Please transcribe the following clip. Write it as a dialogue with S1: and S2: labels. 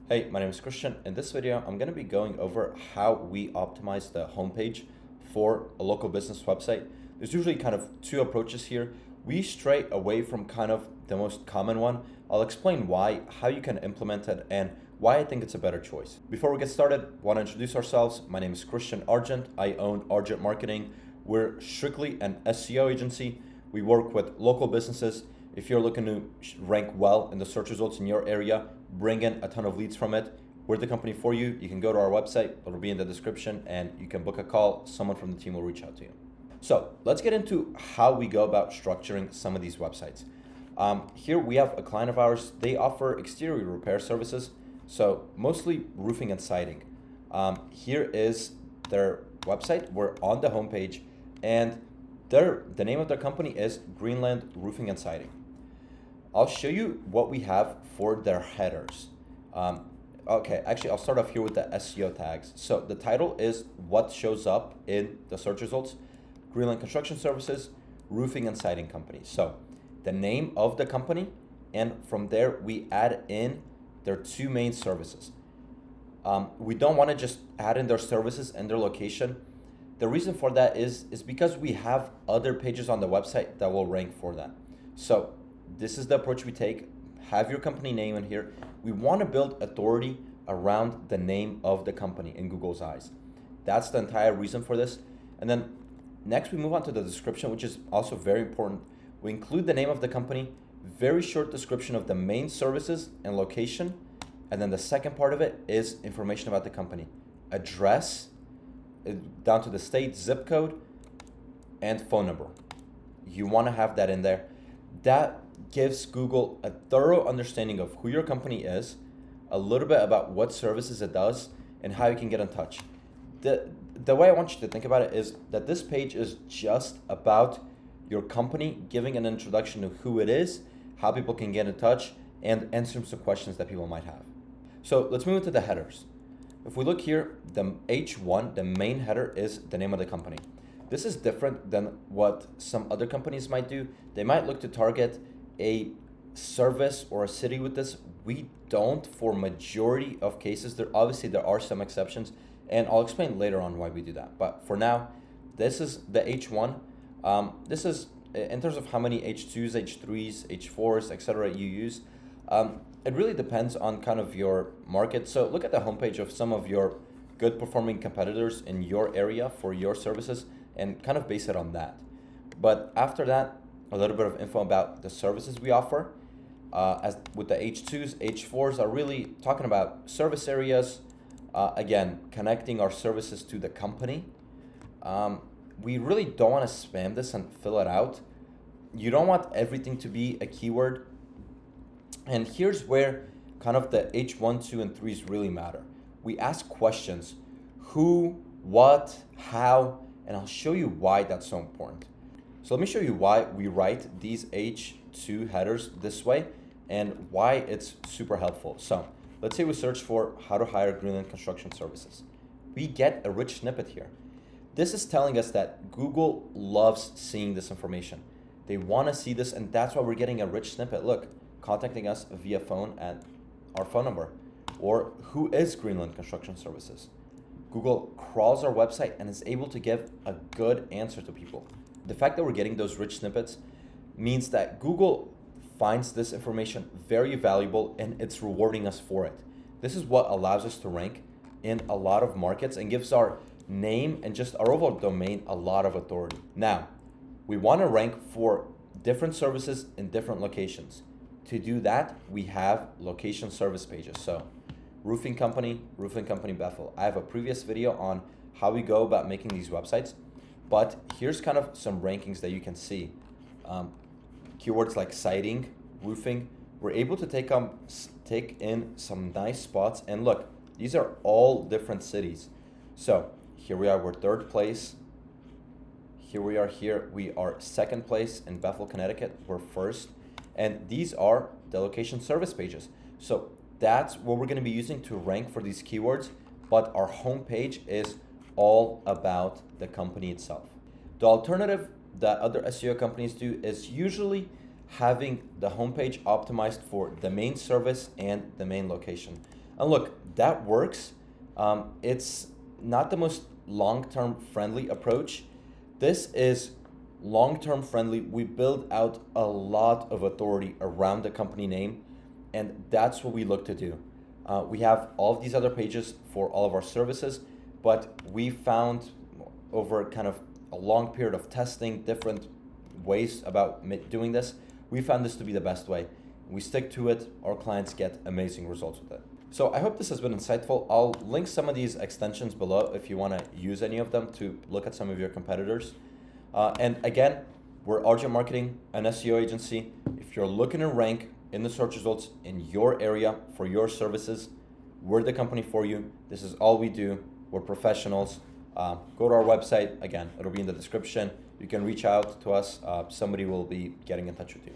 S1: Hey, my name is Christian. In this video, I'm going to be going over how we optimize the homepage for a local business website. There's usually kind of two approaches here. We stray away from kind of the most common one. I'll explain why, how you can implement it, and why I think it's a better choice. Before we get started, I want to introduce ourselves. My name is Christian Argent. I own Argent Marketing. We're strictly an SEO agency. We work with local businesses. If you're looking to rank well in the search results in your area, bring in a ton of leads from it, we're the company for you. You can go to our website, it'll be in the description, and you can book a call. Someone from the team will reach out to you. So let's get into how we go about structuring some of these websites. Here we have a client of ours. They offer exterior repair services, so mostly roofing and siding. Here is their website. We're on the homepage, and the name of their company is Greenland Roofing and Siding. I'll show you what we have for their headers. Actually, I'll start off here with the SEO tags. So the title is what shows up in the search results: Greenland Construction Services, Roofing and Siding Company. So the name of the company, and from there we add in their two main services. We don't want to just add in their services and their location. The reason for that is because we have other pages on the website that will rank for that. So this is the approach we take. Have your company name in here. We want to build authority around the name of the company in Google's eyes. That's the entire reason for this. And then next we move on to the description, which is also very important. We include the name of the company, very short description of the main services and location. And then the second part of it is information about the company: address, down to the state, zip code, and phone number. You want to have that in there. That gives Google a thorough understanding of who your company is, a little bit about what services it does, and how you can get in touch. The way I want you to think about it is that this page is just about your company, giving an introduction to who it is, how people can get in touch, and answering some questions that people might have. So let's move into the headers. If we look here, the H1, the main header, is the name of the company. This is different than what some other companies might do. They might look to target a service or a city with this. We don't for majority of cases. There are some exceptions, and I'll explain later on why we do that. But for now, this is the H1. This is in terms of how many H2s, H3s, H4s, etc. you use. It really depends on kind of your market. So look at the homepage of some of your good performing competitors in your area for your services and kind of base it on that. But after that, a little bit of info about the services we offer. As with the H2s, H4s are really talking about service areas. Again, connecting our services to the company. We really don't want to spam this and fill it out. You don't want everything to be a keyword. And here's where kind of the H1, 2, and 3s really matter. We ask questions: who, what, how, and I'll show you why that's so important. So let me show you why we write these H2 headers this way and why it's super helpful. So let's say we search for how to hire Greenland Construction Services. We get a rich snippet here. This is telling us that Google loves seeing this information. They want to see this, and that's why we're getting a rich snippet. Look, contacting us via phone at our phone number, or who is Greenland Construction Services. Google crawls our website and is able to give a good answer to people. The fact that we're getting those rich snippets means that Google finds this information very valuable, and it's rewarding us for it. This is what allows us to rank in a lot of markets and gives our name and just our overall domain a lot of authority. Now, we want to rank for different services in different locations. To do that, we have location service pages. So roofing company Bethel. I have a previous video on how we go about making these websites, but here's kind of some rankings that you can see. Keywords like siding, roofing, we're able to take in some nice spots. And look, these are all different cities. So here we are, we're third place. Here we are second place in Bethel, Connecticut. We're first. And these are the location service pages. So that's what we're going to be using to rank for these keywords. But our homepage is all about the company itself. The alternative that other SEO companies do is usually having the homepage optimized for the main service and the main location. And look, that works. It's not the most long-term friendly approach. This is long-term friendly. We build out a lot of authority around the company name, and that's what we look to do. We have all of these other pages for all of our services, but we found over kind of a long period of testing different ways about doing this, we found this to be the best way. We stick to it, our clients get amazing results with it. So I hope this has been insightful. I'll link some of these extensions below if you want to use any of them to look at some of your competitors. And again, we're Argent Marketing, an SEO agency. If you're looking to rank in the search results in your area for your services, we're the company for you. This is all we do. We're professionals. Go to our website. Again, it'll be in the description. You can reach out to us. Somebody will be getting in touch with you.